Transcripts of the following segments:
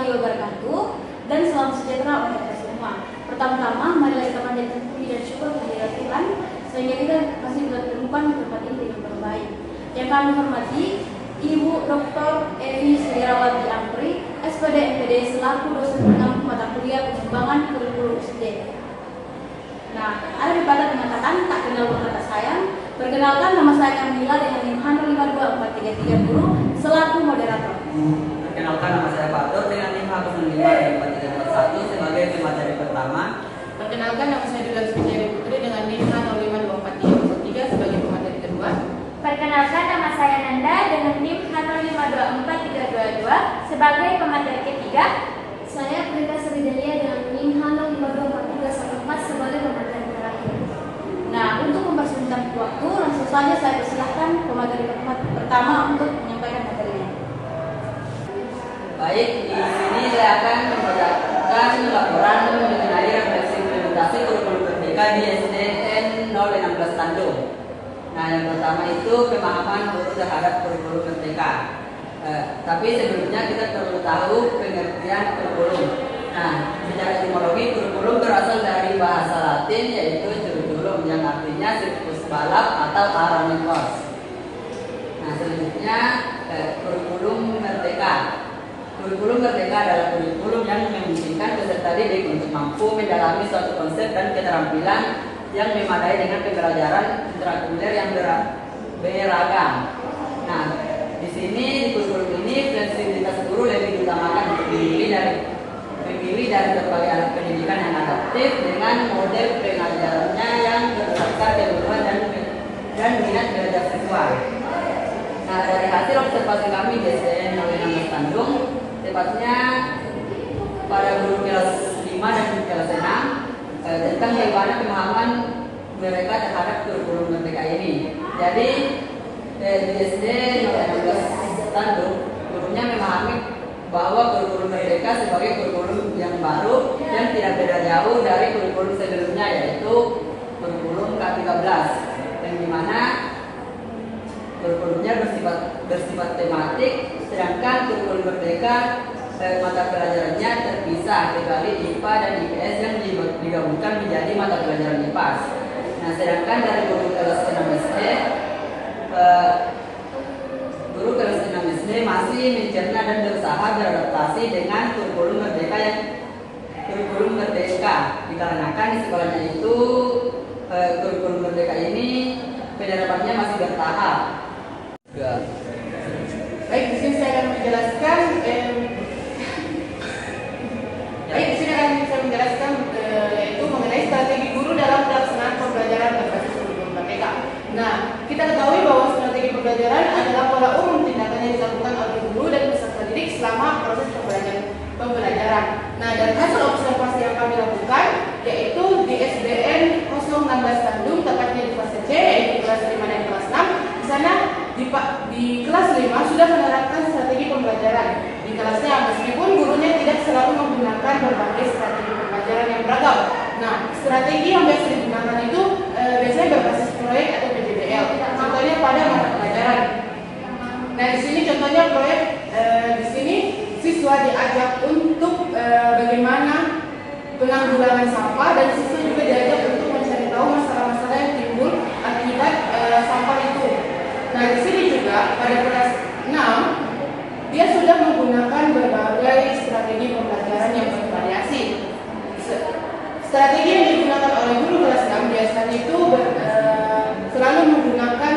warahmatullahi wabarakatuh, dan salam sejahtera untuk kita semua. Pertama-tama, marilah kita panjatkan puji dan syukur kehadirat Tuhan sehingga kita masih ditemukan di tempat ini dengan terbaik. Yang kami hormati Ibu Dr. Evi Sulirawati Ampri, SPD MPD selaku dosen pengampu mata kuliah pengembangan kurikulum SD. Nah, ada pepatah mengatakan tak kenal berkata sayang. Perkenalkan, nama saya Kamila dengan NIM 52433 Guru selaku moderator. Perkenalkan, nama saya Fatur dengan NIM 54341 sebagai pemateri pertama. Perkenalkan, nama saya Dula Sujari Putri dengan NIM 55243 sebagai pemateri kedua. Perkenalkan, nama saya Nanda dengan NIM 5524322 sebagai pemateri ketiga. Saya Prita Sridelia dengan NIM 5524314 sebagai pemateri terakhir. Nah, untuk mempersingkat waktu, langsung saja saya persilahkan pemateri pertama untuk menyampaikan materinya. Baik, di sini saya akan membacakan laporan mengenai refleksi implementasi kurikulum merdeka di SDN 016 Tanjung. Nah, yang pertama itu pemahaman guru terhadap kurikulum merdeka. Tapi sebelumnya kita perlu tahu pengertian kurikulum. Nah, secara etimologi kurikulum berasal dari bahasa Latin yaitu curriculum yang artinya siklus balap atau aramikos. Nah, selanjutnya kurikulum merdeka. Kurikulum merdeka adalah kurikulum yang memungkinkan peserta didik untuk mampu mendalami suatu konsep dan keterampilan yang memadai dengan pembelajaran intrakurikuler yang beragam. Nah, di sini di kurikulum ini fleksibilitas guru lebih diutamakan untuk memilih dari berbagai alat pendidikan yang adaptif dengan model pengajarannya yang berdasarkan kebutuhan dan minat belajar siswa. Nah, dari hasil observasi kami di SDN 016 Tanjung, tepatnya pada guru kelas 5 dan kelas 6 tentang bagaimana pemahaman mereka terhadap kurikulum merdeka ini. Jadi di SD 016 Tanjung, gurunya memahami bahwa kurikulum merdeka sebagai kurikulum yang baru dan tidak beda jauh dari kurikulum sebelumnya, yaitu kurikulum K13, yang dimana kurikulumnya bersifat tematik, sedangkan kurikulum merdeka mata pelajarannya terpisah kecuali IPA dan IPS yang digabungkan menjadi mata pelajaran IPAS. Nah, sedangkan dari guru kelas 6 SD, guru kelas 6 SD masih mencerna dan berusaha beradaptasi dengan kurikulum merdeka dikarenakan di sekolahnya itu kurikulum merdeka ini penerapannya masih bertahap. Baik, di sini saya akan menjelaskan yaitu mengenai strategi guru dalam pelaksanaan pembelajaran berbasis kurikulum merdeka. Nah, kita ketahui bahwa strategi pembelajaran adalah pola umum tindakan yang dilakukan oleh guru dan peserta didik selama proses pembelajaran. Nah, dari hasil observasi yang kami lakukan, yaitu di SDN 016 Tanjung, tepatnya di fase C, yaitu kelas 5 dan kelas 6, di sana di kelas 5 sudah menerapkan strategi pembelajaran. Di kelasnya, meskipun gurunya tidak selalu menggunakan berbagai strategi pembelajaran yang beragam. Nah, strategi yang biasa digunakan itu biasanya berbasis proyek atau PJBL. Contohnya pada mata pelajaran. Nah, di sini contohnya proyek di sini siswa diajak untuk bagaimana penanggulangan sampah, dan siswa juga diajak untuk mencari tahu masalah-masalah yang timbul akibat sampah itu. Nah, di sini juga pada kelas 6 dia sudah menggunakan berbagai strategi pembelajaran yang bervariasi. Strategi yang digunakan oleh guru kelas 6 biasanya itu selalu menggunakan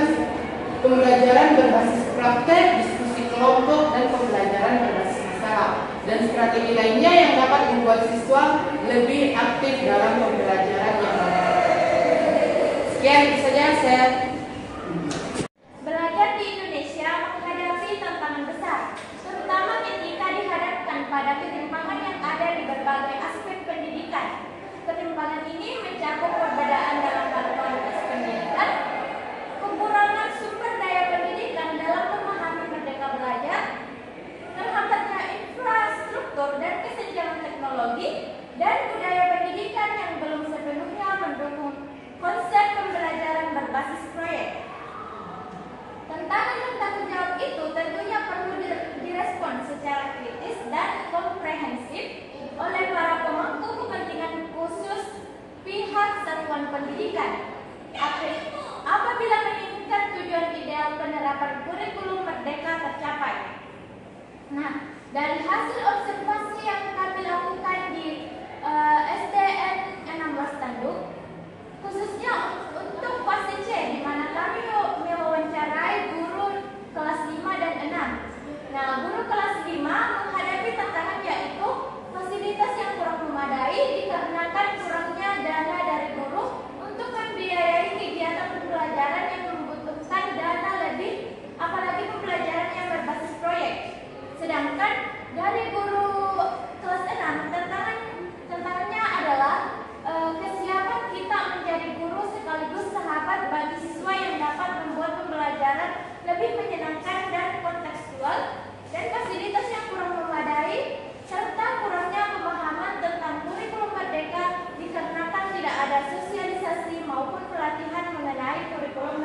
pembelajaran berbasis praktek, diskusi kelompok, dan pembelajaran berbasis masalah. Dan strategi lainnya yang dapat membuat siswa lebih aktif dalam pembelajaran yang ada. Sekian itu saja saya. Belajar di Indonesia menghadapi tantangan besar, terutama ketika dihadapkan pada ketimpangan yang ada di berbagai aspek pendidikan. Ketimpangan ini mencakup perbedaan dalam kualitas pendidikan, kekurangan sumber daya pendidikan dalam memahami merdeka belajar, terhambatnya infrastruktur dan kesenjangan teknologi, dan budaya pendidikan yang belum sepenuhnya mendukung konsep pembelajaran berbasis proyek. Tantangan dan tanggung jawab itu tentunya perlu direspon secara kritis dan komprehensif. satuan pendidikan. Apabila menginginkan tujuan ideal penerapan kurikulum merdeka tercapai. Nah, dari hasil observasi yang kami lakukan di SDN 16 Tanduk, khususnya untuk fase C, di mana kami mewawancarai guru kelas 5 dan 6. Nah, guru kelas 5 menghadapi tantangan yaitu fasilitas yang kurang memadai dikarenakan kurangnya dana dari guru untuk membiayai kegiatan pembelajaran yang membutuhkan dana lebih, apalagi pembelajaran yang berbasis proyek. Sedangkan dari guru kelas 6, tantangannya adalah kesiapan kita menjadi guru sekaligus sahabat bagi siswa yang dapat membuat pembelajaran lebih menyenangkan dan kontekstual, dan fasilitas yang kurang memadai serta kurangnya pemahaman tentang kurikulum merdeka dikarenakan tidak ada sosialisasi maupun pelatihan mengenai kurikulum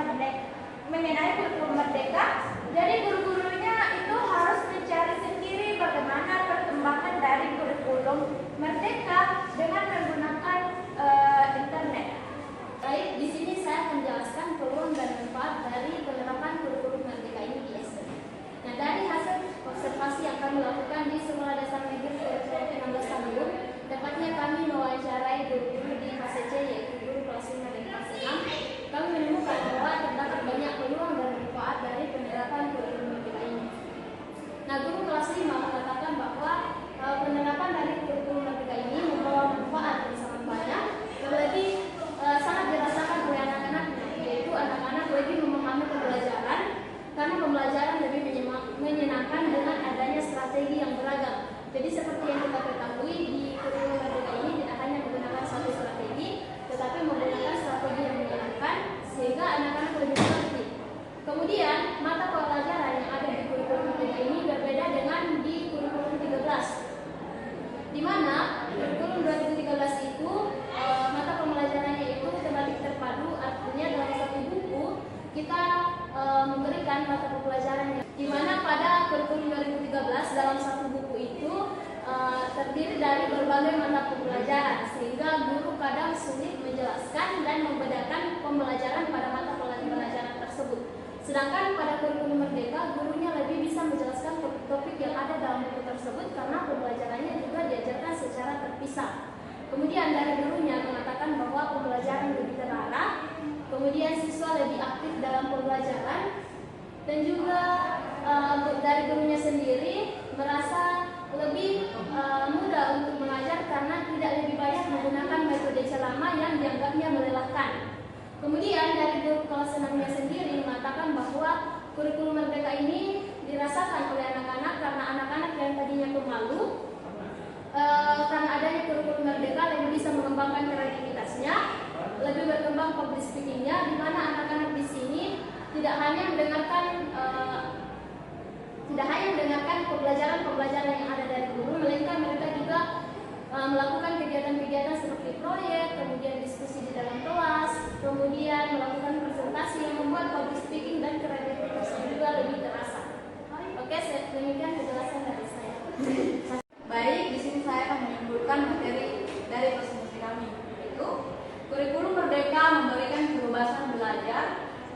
merdeka. Jadi guru-gurunya itu harus mencari sendiri bagaimana perkembangan dari kurikulum merdeka dengan menggunakan internet. Baik, di sini saya akan menjelaskan peluang dan manfaat dari penerapan kurikulum merdeka ini di SD. Nah, dari hasil observasi yang kami lakukan di Sekolah Dasar Negeri 16 Tanduk, tepatnya kami mewawancarai guru-guru di fase C, yaitu guru kelas 5 dan kelas 6, kami menemukan bahwa terdapat banyak peluang dan manfaat dari penerapan kurikulum merdeka ini. Nah, guru kelas 5 mengatakan bahwa penerapan dari kurikulum merdeka ini membawa manfaat yang sangat banyak, terlebih sangat dirasakan oleh anak-anaknya, yaitu anak-anak lebih memahami pembelajaran karena pembelajaran lebih menyenangkan dengan adanya strategi yang beragam. Jadi seperti yang kita ketahui, di kurikulum merdeka ini tidak hanya menggunakan satu strategi, tetapi menggunakan strategi yang menyenangkan sehingga anak-anak lebih mengerti. Kemudian mata pelajaran yang ada di kurikulum merdeka ini berbeda dengan di kurikulum 13, di mana kurikulum 2013 itu mata pembelajarannya itu tematik terpadu, artinya dalam satu buku kita memberikan mata pembelajarannya, di mana pada kurikulum 2013 dalam satu buku itu terdiri dari berbagai mata pembelajaran, sehingga guru kadang sulit menjelaskan dan membedakan pembelajaran pada mata pembelajaran tersebut. Sedangkan pada kurikulum merdeka, gurunya lebih bisa menjelaskan topik-topik yang ada dalam buku tersebut karena pembelajarannya juga diajarkan secara terpisah. Kemudian dari gurunya mengatakan bahwa pembelajaran lebih terarah, kemudian siswa lebih aktif dalam pembelajaran, dan juga dari gurunya sendiri merasa lebih mudah untuk mengajar karena tidak lebih banyak menggunakan metode celama yang dianggapnya melelahkan. Kemudian dari guru kelas 6-nya sendiri mengatakan bahwa kurikulum merdeka ini dirasakan oleh anak-anak karena anak-anak yang tadinya pemalu, karena adanya kurikulum merdeka lebih bisa mengembangkan kreativitasnya, lebih berkembang public speaking-nya, di mana anak-anak di sini tidak hanya mendengarkan pembelajaran yang ada dari guru, melainkan mereka juga melakukan kegiatan-kegiatan seperti proyek, kemudian diskusi di dalam kelas, kemudian melakukan presentasi yang membuat public speaking dan kreativitasnya juga lebih terasa. Oke, demikian penjelasan dari saya. Baik, di sini saya akan menyimpulkan materi dari presentasi kami, yaitu kurikulum merdeka memberikan kebebasan belajar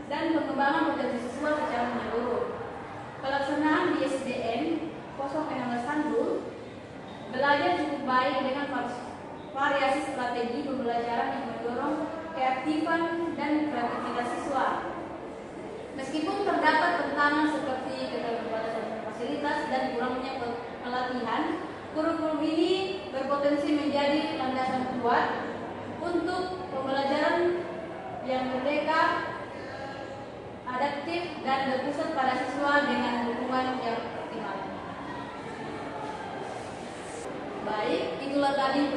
dan pengembangan potensi siswa secara menyeluruh. Pelaksanaan di SDN 16 Tanduk belajar cukup baik dengan variasi strategi pembelajaran yang mendorong keaktifan dan kreativitas siswa. Meskipun terdapat tantangan seperti keterbatasan fasilitas dan kurangnya pelatihan, kurikulum ini berpotensi menjadi landasan kuat untuk pembelajaran yang merdeka, adaptif, dan berpusat pada siswa dengan dukungan yang optimal. Baik, itulah tadi